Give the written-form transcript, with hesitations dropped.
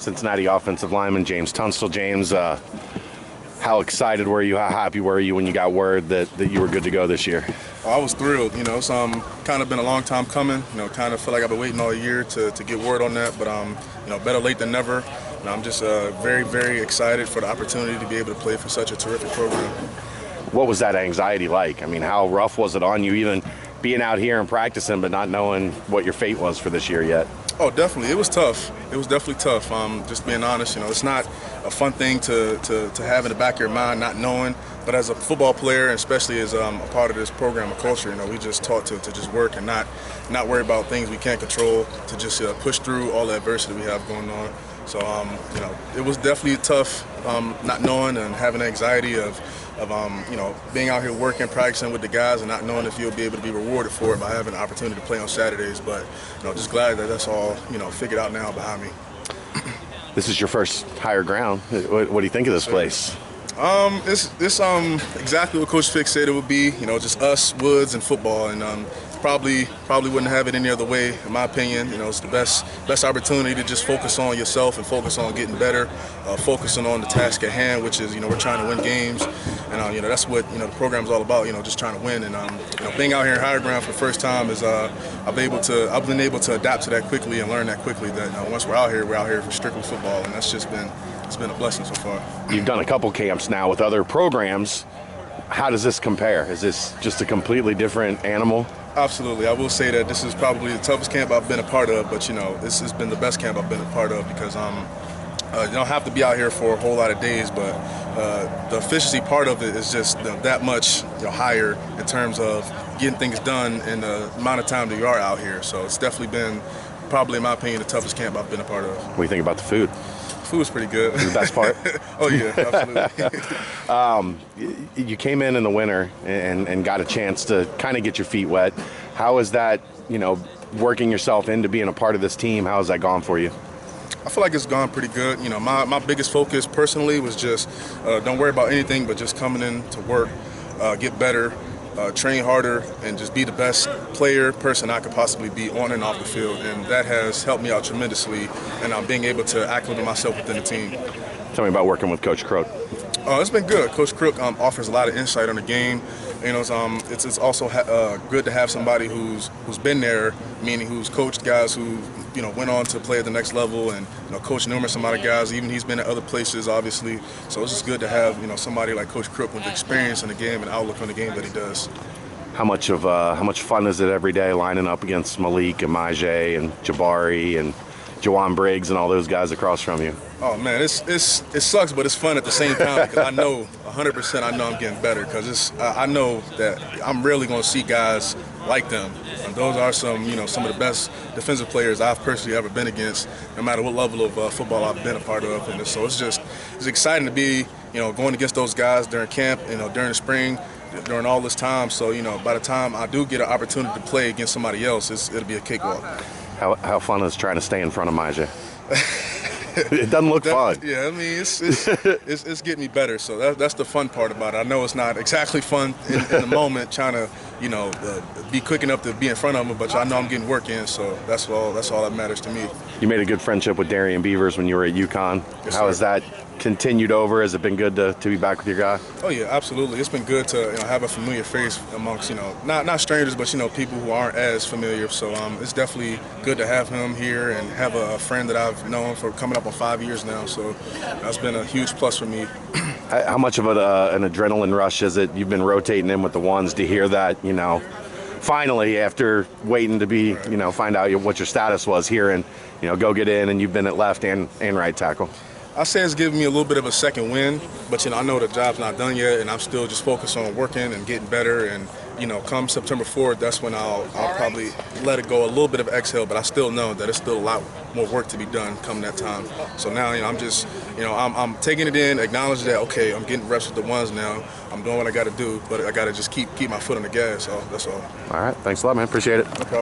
Cincinnati offensive lineman James Tunstall. James, how excited were you? How happy were you when you got word that you were good to go this year? Oh, I was thrilled. It's kind of been a long time coming. Kind of feel like I've been waiting all year to get word on that. But better late than never. And I'm just very, very excited for the opportunity to be able to play for such a terrific program. What was that anxiety like? I mean, how rough was it on you, even being out here and practicing, but not knowing what your fate was for this year yet? Oh, definitely. It was tough. It was definitely tough. Just being honest, it's not a fun thing to have in the back of your mind, not knowing. But as a football player, and especially as a part of this program and culture, we just taught to just work and not worry about things we can't control, to just push through all the adversity we have going on. So, it was definitely tough, not knowing and having anxiety of being out here working, practicing with the guys, and not knowing if you'll be able to be rewarded for it by having the opportunity to play on Saturdays. But just glad that that's all figured out now behind me. This is your first higher ground. What do you think of this place? It's exactly what Coach Fick said it would be. Just us, Woods, and football, and probably wouldn't have it any other way, in my opinion. It's the best opportunity to just focus on yourself and focus on getting better, focusing on the task at hand, which is we're trying to win games, and that's what the program's all about. Just trying to win, and being out here in higher ground for the first time is I've been able to adapt to that quickly and learn that quickly. That once we're out here for strictly football, and that's just been. It's been a blessing so far. You've done a couple camps now with other programs. How does this compare? Is this just a completely different animal? Absolutely. I will say that this is probably the toughest camp I've been a part of, but this has been the best camp I've been a part of because you don't have to be out here for a whole lot of days, but the efficiency part of it is just that much higher in terms of getting things done in the amount of time that you are out here. So it's definitely been, probably in my opinion, the toughest camp I've been a part of. What do you think about the food? Food's pretty good. The best part? Oh, yeah, absolutely. You came in the winter and got a chance to kind of get your feet wet. How is that, working yourself into being a part of this team? How has that gone for you? I feel like it's gone pretty good. My biggest focus personally was just don't worry about anything but just coming in to work, get better, train harder, and just be the best person I could possibly be on and off the field. And that has helped me out tremendously, and I'm being able to acclimate myself within the team. Tell me about working with Coach Crook. It's been good. Coach Crook offers a lot of insight on the game. It's also good to have somebody who's been there, meaning who's coached guys who went on to play at the next level, and coached numerous amount of guys. Even he's been at other places, obviously. So it's just good to have somebody like Coach Crook with experience in the game and outlook on the game that he does. How much fun is it every day lining up against Malik and Majay and Jabari and Jawan Briggs and all those guys across from you? Oh man, it sucks, but it's fun at the same time because I know 100% I'm getting better because I know that I'm rarely going to see guys like them. And those are some of the best defensive players I've personally ever been against, no matter what level of football I've been a part of. And so it's exciting to be going against those guys during camp, during the spring, during all this time. So by the time I do get an opportunity to play against somebody else, it'll be a cakewalk. How fun is trying to stay in front of Majay? It doesn't look fun. Yeah, I mean, it's getting me better. So that's the fun part about it. I know it's not exactly fun in the moment trying to be quick enough to be in front of them, but I know I'm getting work in. So that's all that matters to me. You made a good friendship with Darian Beavers when you were at UConn. Yes, How has that continued over? Has it been good to be back with your guy? Oh yeah, absolutely. It's been good to have a familiar face amongst not strangers, but people who aren't as familiar. So it's definitely good to have him here and have a friend that I've known for coming up on 5 years now. So that's been a huge plus for me. How much of an adrenaline rush is it? You've been rotating in with the ones to hear that finally after waiting to be find out what your status was here and go get in, and you've been at left and right tackle. I say it's giving me a little bit of a second win, but I know the job's not done yet, and I'm still just focused on working and getting better. And come September 4th, that's when I'll probably let it go a little bit of exhale. But I still know that there's still a lot more work to be done come that time. So now I'm just I'm taking it in, acknowledging that okay, I'm getting reps with the ones now. I'm doing what I got to do, but I got to just keep my foot on the gas. So that's all. All right, thanks a lot, man. Appreciate it. No problem.